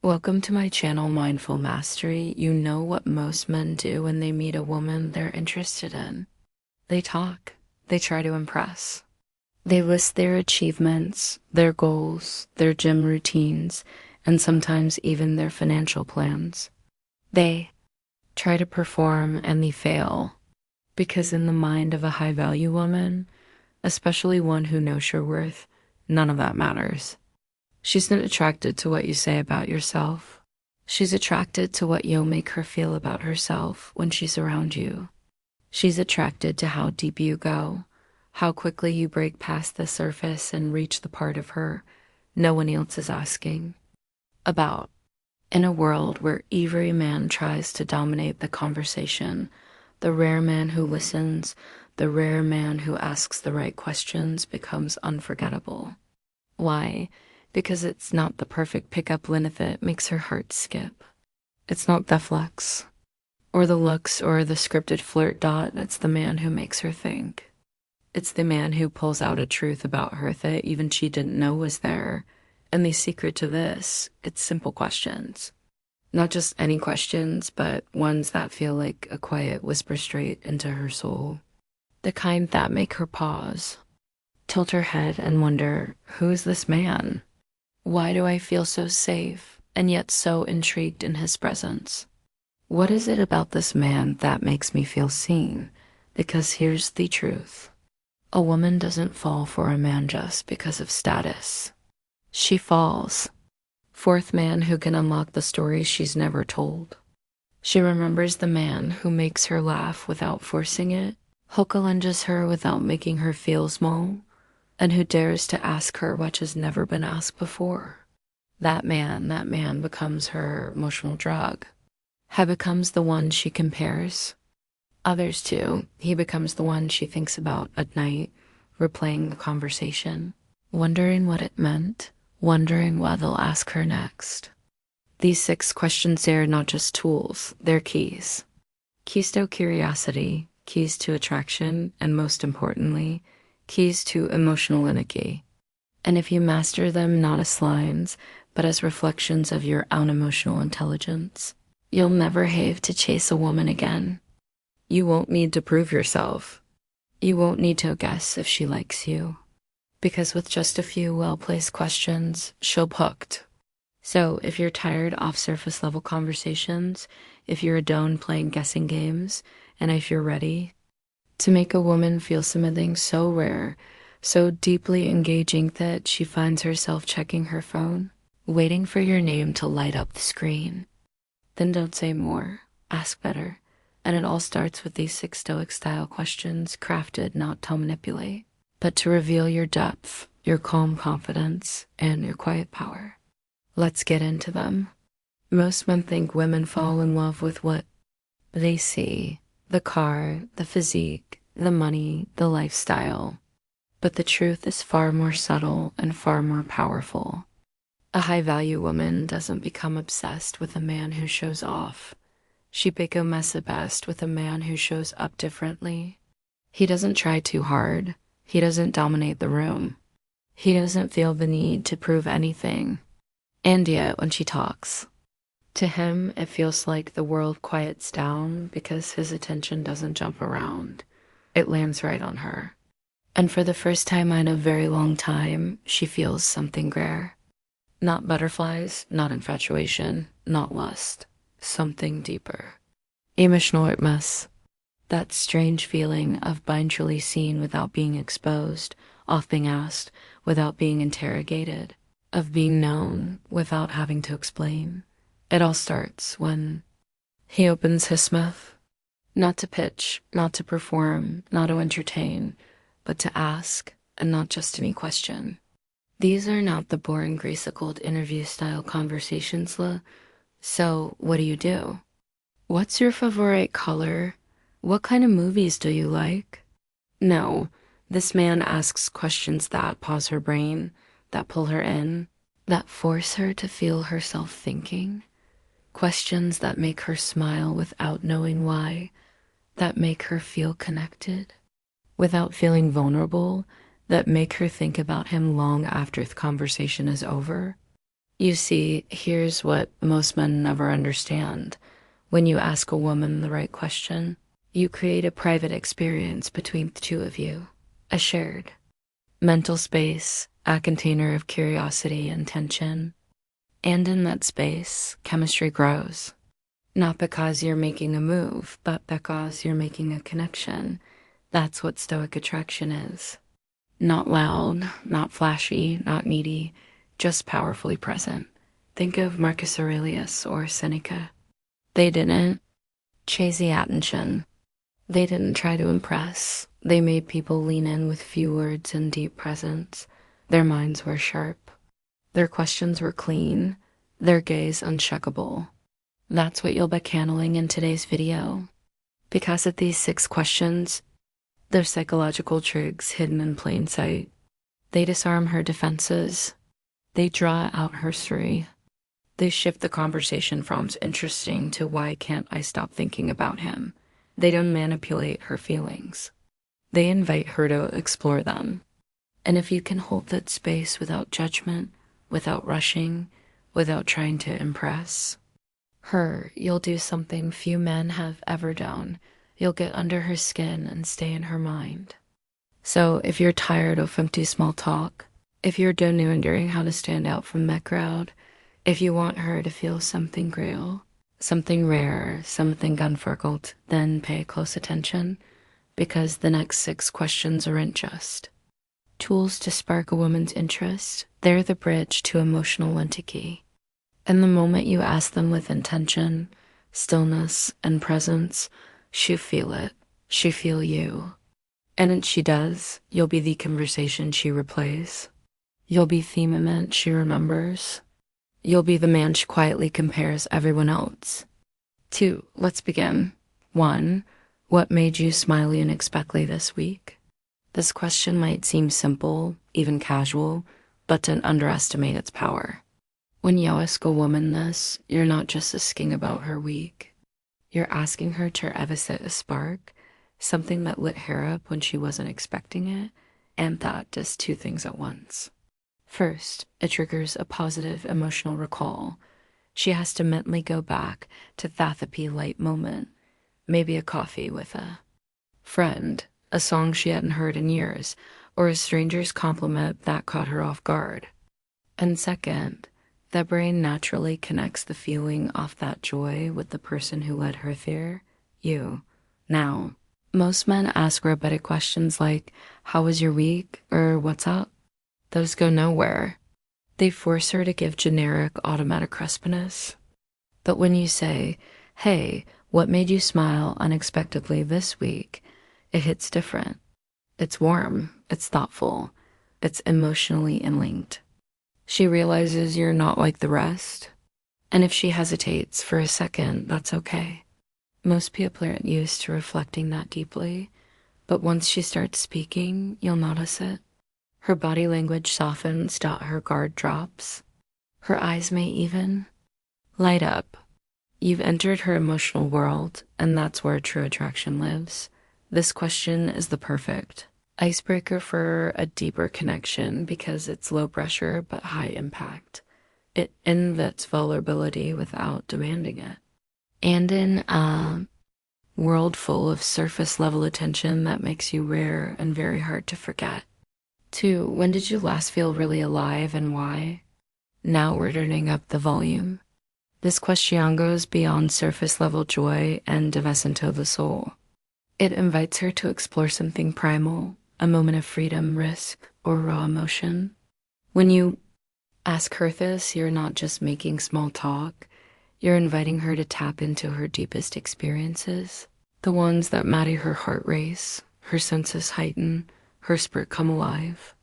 Welcome to my channel, Mindful Mastery. You know what most men do when they meet a woman they're interested in. They talk. They try to impress. They list their achievements, their goals, their gym routines, and sometimes even their financial plans. They try to perform and they fail. Because in the mind of a high-value woman, especially one who knows your worth, none of that matters. She's not attracted to what you say about yourself. She's attracted to what you'll make her feel about herself when she's around you. She's attracted to how deep you go, how quickly you break past the surface and reach the part of her no one else is asking about. In a world where every man tries to dominate the conversation, the rare man who listens, the rare man who asks the right questions becomes unforgettable. Why? Because it's not the perfect pickup line that makes her heart skip. It's not the flex, or the looks, or the scripted flirt dot. It's the man who makes her think. It's the man who pulls out a truth about her that even she didn't know was there. And the secret to this, it's simple questions. Not just any questions, but ones that feel like a quiet whisper straight into her soul. The kind that make her pause, tilt her head and wonder, who is this man? Why do I feel so safe and yet so intrigued in his presence? What is it about this man that makes me feel seen? Because here's the truth. A woman doesn't fall for a man just because of status. She falls for the man who can unlock the stories she's never told. She remembers the man who makes her laugh without forcing it, who challenges her without making her feel small, and who dares to ask her what has never been asked before. That man becomes her emotional drug. He becomes the one she compares others to. He becomes the one she thinks about at night, replaying the conversation, wondering what it meant, wondering what they'll ask her next. These 6 questions are not just tools, they're keys. Keys to curiosity, keys to attraction, and most importantly, keys to emotional energy. And if you master them not as lines, but as reflections of your own emotional intelligence, you'll never have to chase a woman again. You won't need to prove yourself. You won't need to guess if she likes you. Because with just a few well-placed questions, she'll be hooked. So if you're tired of surface level conversations, if you're a don playing guessing games, and if you're ready to make a woman feel something so rare, so deeply engaging that she finds herself checking her phone, waiting for your name to light up the screen, then don't say more, ask better. And it all starts with these 6 Stoic style questions, crafted not to manipulate, but to reveal your depth, your calm confidence, and your quiet power. Let's get into them. Most men think women fall in love with what they see: the car, the physique, the money, the lifestyle. But the truth is far more subtle and far more powerful. A high-value woman doesn't become obsessed with a man who shows off. She becomes obsessed with a man who shows up differently. He doesn't try too hard. He doesn't dominate the room. He doesn't feel the need to prove anything. And yet, when she talks, to him, it feels like the world quiets down because his attention doesn't jump around. It lands right on her. And for the first time in a very long time, she feels something rare. Not butterflies, not infatuation, not lust. Something deeper. Emotional witness. That strange feeling of being truly seen without being exposed, of being asked without being interrogated, of being known without having to explain. It all starts when he opens his mouth. Not to pitch, not to perform, not to entertain, but to ask, and not just any question. These are not the boring Grease-cold interview-style conversations, So, what do? What's your favorite color? What kind of movies do you like? No, this man asks questions that pause her brain, that pull her in, that force her to feel herself thinking. Questions that make her smile without knowing why, that make her feel connected, without feeling vulnerable, that make her think about him long after the conversation is over. You see, here's what most men never understand. When you ask a woman the right question, you create a private experience between the two of you, a shared mental space, a container of curiosity and tension. And in that space, chemistry grows. Not because you're making a move, but because you're making a connection. That's what Stoic attraction is. Not loud, not flashy, not needy, just powerfully present. Think of Marcus Aurelius or Seneca. They didn't chase the attention. They didn't try to impress. They made people lean in with few words and deep presence. Their minds were sharp. Their questions were clean. Their gaze unshakable. That's what you'll be channeling in today's video. Because of these 6 questions, they're psychological trigs hidden in plain sight. They disarm her defenses. They draw out her story. They shift the conversation from interesting to why can't I stop thinking about him. They don't manipulate her feelings. They invite her to explore them. And if you can hold that space without judgment, without rushing, without trying to impress her, you'll do something few men have ever done. You'll get under her skin and stay in her mind. So if you're tired of empty small talk, if you're done wondering how to stand out from that crowd, if you want her to feel something real, something rare, something unforgettable, then pay close attention, because the next 6 questions aren't just tools to spark a woman's interest. They're the bridge to emotional intimacy. And the moment you ask them with intention, stillness, and presence, she'll feel it. She'll feel you. And if she does, you'll be the conversation she replays. You'll be the moment she remembers. You'll be the man she quietly compares everyone else. 2, let's begin. 1, what made you smile unexpectedly this week? This question might seem simple, even casual, but don't underestimate its power. When you ask a woman this, you're not just asking about her week. You're asking her to elicit a spark, something that lit her up when she wasn't expecting it, and that does 2 things at once. First, it triggers a positive emotional recall. She has to mentally go back to that happy light moment, maybe a coffee with a friend, a song she hadn't heard in years, or a stranger's compliment that caught her off guard. And second, the brain naturally connects the feeling of that joy with the person who led her there, you. Now, most men ask robotic questions like, how was your week, or what's up? Those go nowhere. They force her to give generic, automatic crispness. But when you say, hey, what made you smile unexpectedly this week? It hits different. It's warm, it's thoughtful, it's emotionally linked. She realizes you're not like the rest. And if she hesitates for a second, that's okay. Most people aren't used to reflecting that deeply, but once she starts speaking, you'll notice it. Her body language softens, her guard drops. Her eyes may even light up. You've entered her emotional world, and that's where true attraction lives. This question is the perfect icebreaker for a deeper connection because it's low pressure but high impact. It invites vulnerability without demanding it. And in a world full of surface level attention that makes you rare and very hard to forget. 2, when did you last feel really alive and why? Now we're turning up the volume. This question goes beyond surface level joy and dives into the soul. It invites her to explore something primal, a moment of freedom, risk, or raw emotion. When you ask her this, you're not just making small talk, you're inviting her to tap into her deepest experiences, the ones that made her heart race, her senses heighten, her spirit come alive.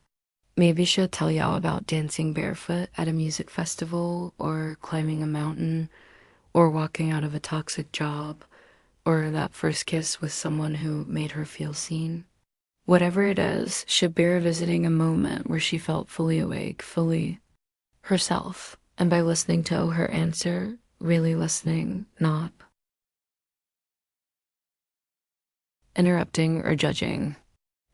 Maybe she'll tell you all about dancing barefoot at a music festival, or climbing a mountain, or walking out of a toxic job, or that first kiss with someone who made her feel seen. Whatever it is, she'll be revisiting a moment where she felt fully awake, fully herself. And by listening to her answer, really listening, not interrupting or judging,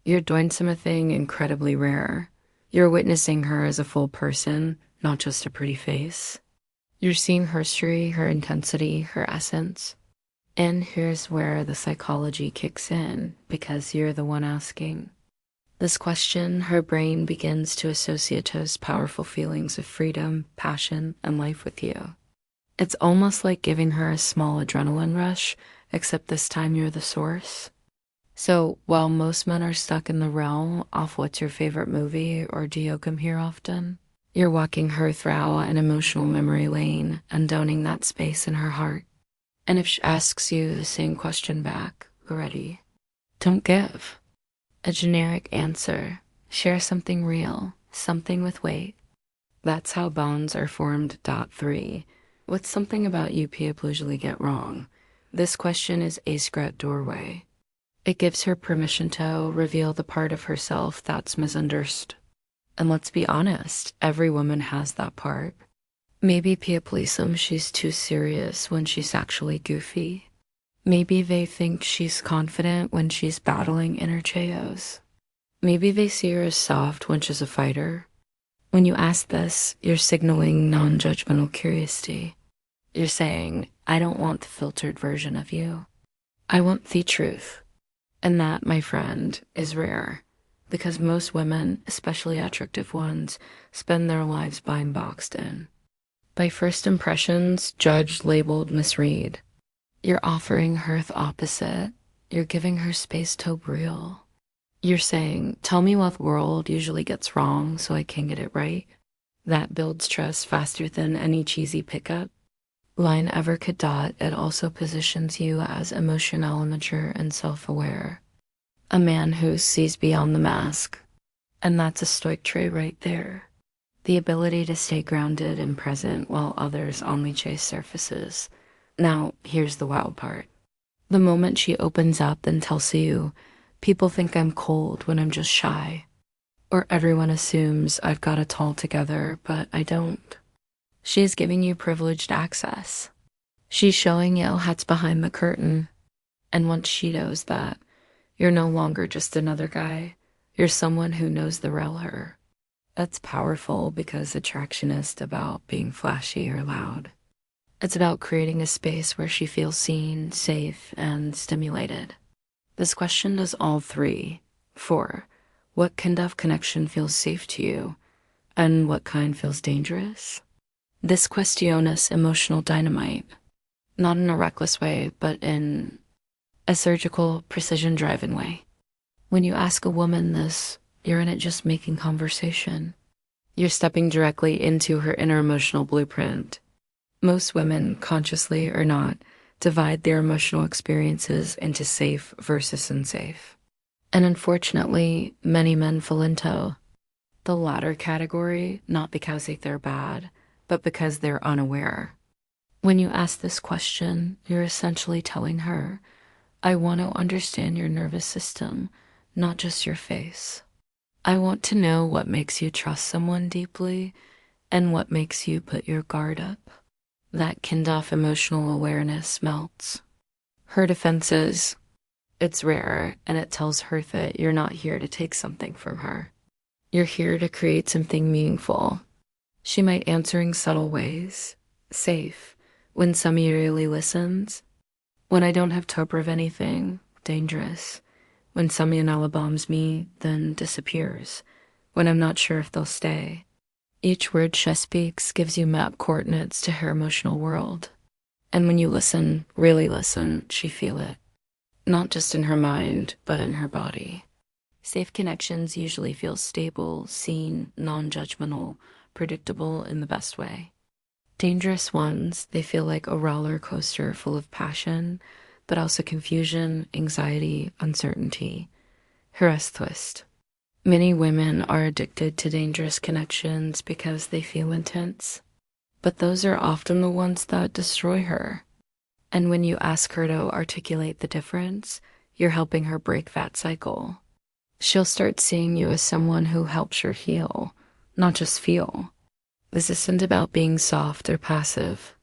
you're doing something incredibly rare. You're witnessing her as a full person, not just a pretty face. You're seeing her history, her intensity, her essence. And here's where the psychology kicks in, because you're the one asking. This question, her brain begins to associate those powerful feelings of freedom, passion, and life with you. It's almost like giving her a small adrenaline rush, except this time you're the source. So while most men are stuck in the realm of what's your favorite movie or do you come here often, you're walking her through an emotional memory lane and donning that space in her heart. And if she asks you the same question back, ready, don't give a generic answer. Share something real, something with weight. That's how bonds are formed. 3. What's something about you people usually get wrong? This question is a secret doorway. It gives her permission to reveal the part of herself that's misunderstood. And let's be honest, every woman has that part. Maybe Piapolism, she's too serious when she's actually goofy. Maybe they think she's confident when she's battling inner chaos. Maybe they see her as soft when she's a fighter. When you ask this, you're signaling non-judgmental curiosity. You're saying, I don't want the filtered version of you. I want the truth. And that, my friend, is rare. Because most women, especially attractive ones, spend their lives being boxed in. By first impressions, judged, labeled, misread. You're offering her the opposite. You're giving her space to real. You're saying, tell me what the world usually gets wrong so I can get it right. That builds trust faster than any cheesy pickup line ever could. It also positions you as emotional, mature, and self-aware. A man who sees beyond the mask. And that's a stoic trait right there. The ability to stay grounded and present while others only chase surfaces. Now, here's the wild part. The moment she opens up and tells you, people think I'm cold when I'm just shy. Or everyone assumes I've got it all together, but I don't. She is giving you privileged access. She's showing you what's behind the curtain. And once she knows that, you're no longer just another guy. You're someone who knows the real her. That's powerful because attraction isn't about being flashy or loud. It's about creating a space where she feels seen, safe, and stimulated. This question does all 3. 4. What kind of connection feels safe to you? And what kind feels dangerous? This question is emotional dynamite. Not in a reckless way, but in a surgical, precision-driven way. When you ask a woman this, you're in it just making conversation. You're stepping directly into her inner emotional blueprint. Most women, consciously or not, divide their emotional experiences into safe versus unsafe. And unfortunately, many men fall into the latter category, not because they think they're bad, but because they're unaware. When you ask this question, you're essentially telling her, I want to understand your nervous system, not just your face. I want to know what makes you trust someone deeply and what makes you put your guard up. That kind of emotional awareness melts her defenses. It's rare, and it tells her that you're not here to take something from her. You're here to create something meaningful. She might answer in subtle ways, safe, when somebody really listens. When I don't have to prove anything, dangerous. When somebody bombs me, then disappears. When I'm not sure if they'll stay. Each word she speaks gives you map coordinates to her emotional world. And when you listen, really listen, she feel it. Not just in her mind, but in her body. Safe connections usually feel stable, seen, non-judgmental, predictable in the best way. Dangerous ones, they feel like a roller coaster full of passion, but also confusion, anxiety, uncertainty. Harass twist. Many women are addicted to dangerous connections because they feel intense, but those are often the ones that destroy her. And when you ask her to articulate the difference, you're helping her break that cycle. She'll start seeing you as someone who helps her heal, not just feel. This isn't about being soft or passive.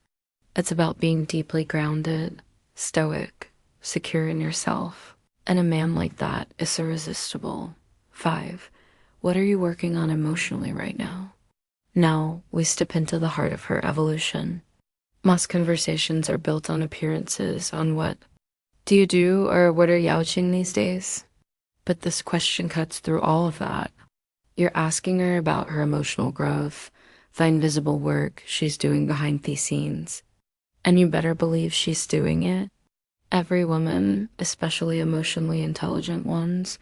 It's about being deeply grounded, stoic, secure in yourself. And a man like that is irresistible. 5. What are you working on emotionally right now? Now we step into the heart of her evolution. Most conversations are built on appearances, on what do you do or what are you ouching these days? But this question cuts through all of that. You're asking her about her emotional growth, the invisible work she's doing behind the scenes. And you better believe she's doing it. Every woman, especially emotionally intelligent ones,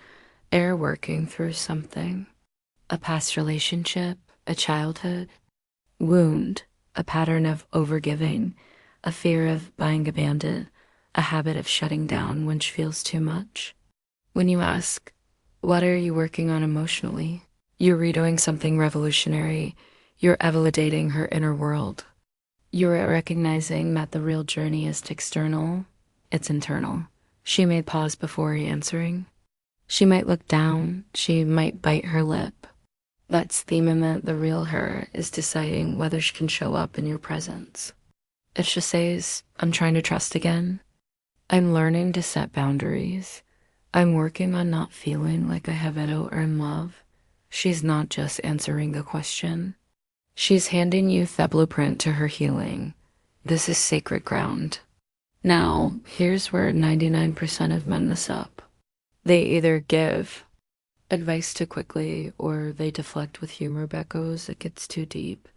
are working through something. A past relationship, a childhood, wound, a pattern of overgiving, a fear of being abandoned, a habit of shutting down when she feels too much. When you ask, what are you working on emotionally? You're redoing something revolutionary. You're validating her inner world. You're recognizing that the real journey isn't external, it's internal. She may pause before answering. She might look down. She might bite her lip. That's the moment the real her is deciding whether she can show up in your presence. If she says, I'm trying to trust again, I'm learning to set boundaries, I'm working on not feeling like I have to earn love, she's not just answering the question. She's handing you the blueprint to her healing. This is sacred ground. Now, here's where 99% of men mess up. They either give advice too quickly or they deflect with humor that goes, it gets too deep.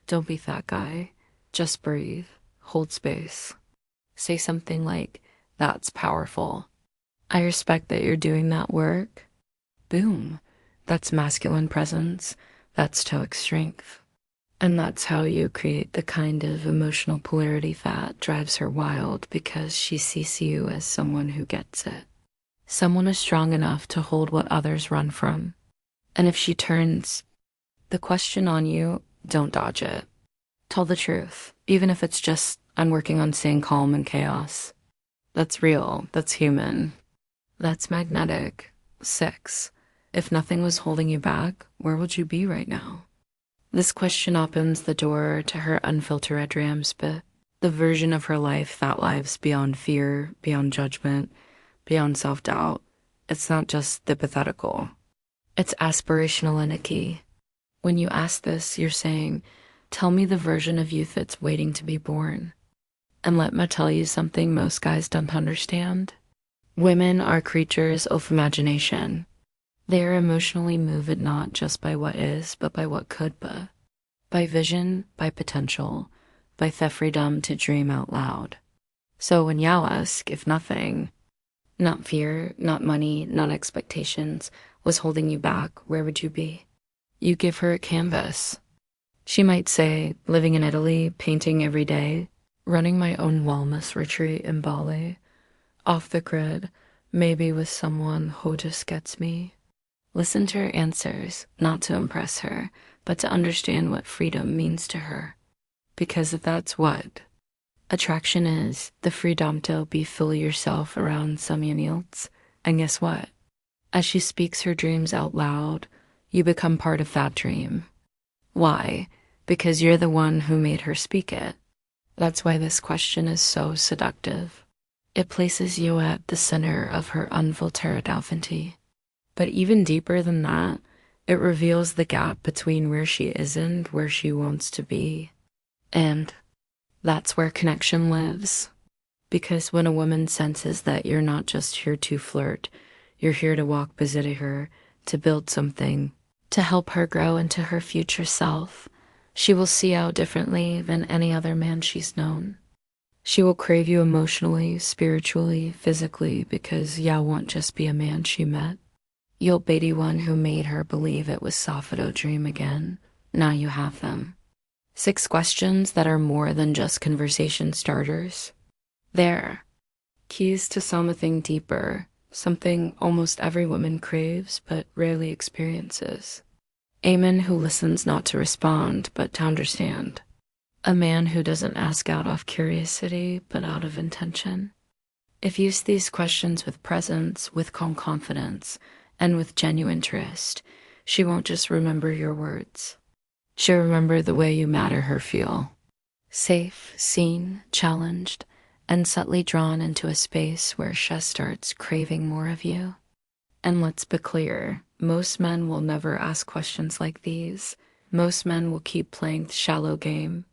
Don't be that guy. Just breathe. Hold space. Say something like, that's powerful. I respect that you're doing that work. Boom. That's masculine presence. That's stoic strength. And that's how you create the kind of emotional polarity that drives her wild, because she sees you as someone who gets it. Someone who's strong enough to hold what others run from. And if she turns the question on you, don't dodge it. Tell the truth, even if it's just, I'm working on staying calm in chaos. That's real. That's human. That's magnetic. 6. If nothing was holding you back, where would you be right now? This question opens the door to her unfiltered dreams, but the version of her life that lives beyond fear, beyond judgment, beyond self-doubt. It's not just hypothetical. It's aspirational and a key. When you ask this, you're saying, tell me the version of you that's waiting to be born. And let me tell you something most guys don't understand. Women are creatures of imagination. They are emotionally moved not just by what is, but by what could be. By vision, by potential, by the freedom to dream out loud. So when you ask if nothing, not fear, not money, not expectations, was holding you back, where would you be? You give her a canvas. She might say, living in Italy, painting every day, running my own wellness retreat in Bali, off the grid, maybe with someone who just gets me. Listen to her answers, not to impress her, but to understand what freedom means to her. Because if that's what attraction is, the freedom to be fully yourself around someone else. And guess what? As she speaks her dreams out loud, you become part of that dream. Why? Because you're the one who made her speak it. That's why this question is so seductive. It places you at the center of her unfiltered authenticity. But even deeper than that, it reveals the gap between where she is and where she wants to be. And that's where connection lives. Because when a woman senses that you're not just here to flirt, you're here to walk beside her, to build something, to help her grow into her future self, she will see you differently than any other man she's known. She will crave you emotionally, spiritually, physically, because you won't just be a man she met. You'll be the one who made her believe it was Sophido dream again. Now you have them. 6 questions that are more than just conversation starters. There. Keys to something deeper, something almost every woman craves but rarely experiences. A man who listens not to respond, but to understand. A man who doesn't ask out of curiosity, but out of intention. If you use these questions with presence, with calm confidence, and with genuine interest, she won't just remember your words. She'll remember the way you matter her feel. Safe, seen, challenged, and subtly drawn into a space where she starts craving more of you. And let's be clear, most men will never ask questions like these. Most men will keep playing the shallow game.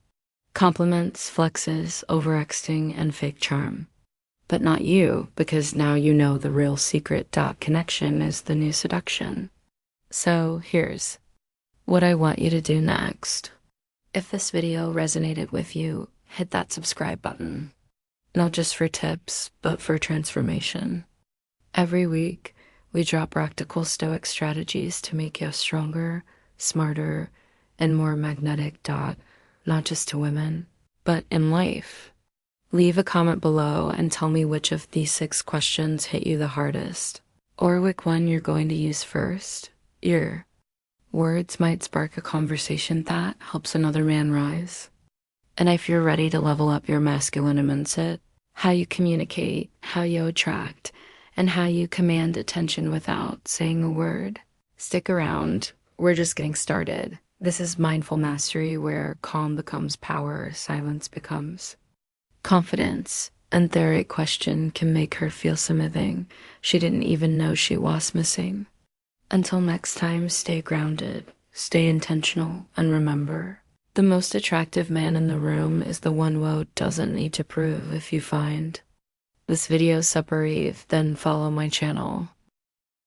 Compliments, flexes, overacting, and fake charm. But not you, because now you know the real secret. Connection is the new seduction. So here's what I want you to do next. If this video resonated with you, hit that subscribe button. Not just for tips, but for transformation. Every week, we drop practical Stoic strategies to make you stronger, smarter, and more magnetic. Not just to women, but in life. Leave a comment below and tell me which of these 6 questions hit you the hardest, or which one you're going to use first. Your words might spark a conversation that helps another man rise. And if you're ready to level up your masculine mindset, how you communicate, how you attract, and how you command attention without saying a word, stick around. We're just getting started. This is Mindful Mastery, where calm becomes power, silence becomes confidence. And the right question can make her feel something she didn't even know she was missing. Until next time, stay grounded, stay intentional, and remember, the most attractive man in the room is the one who doesn't need to prove. If you find this video super, then follow my channel.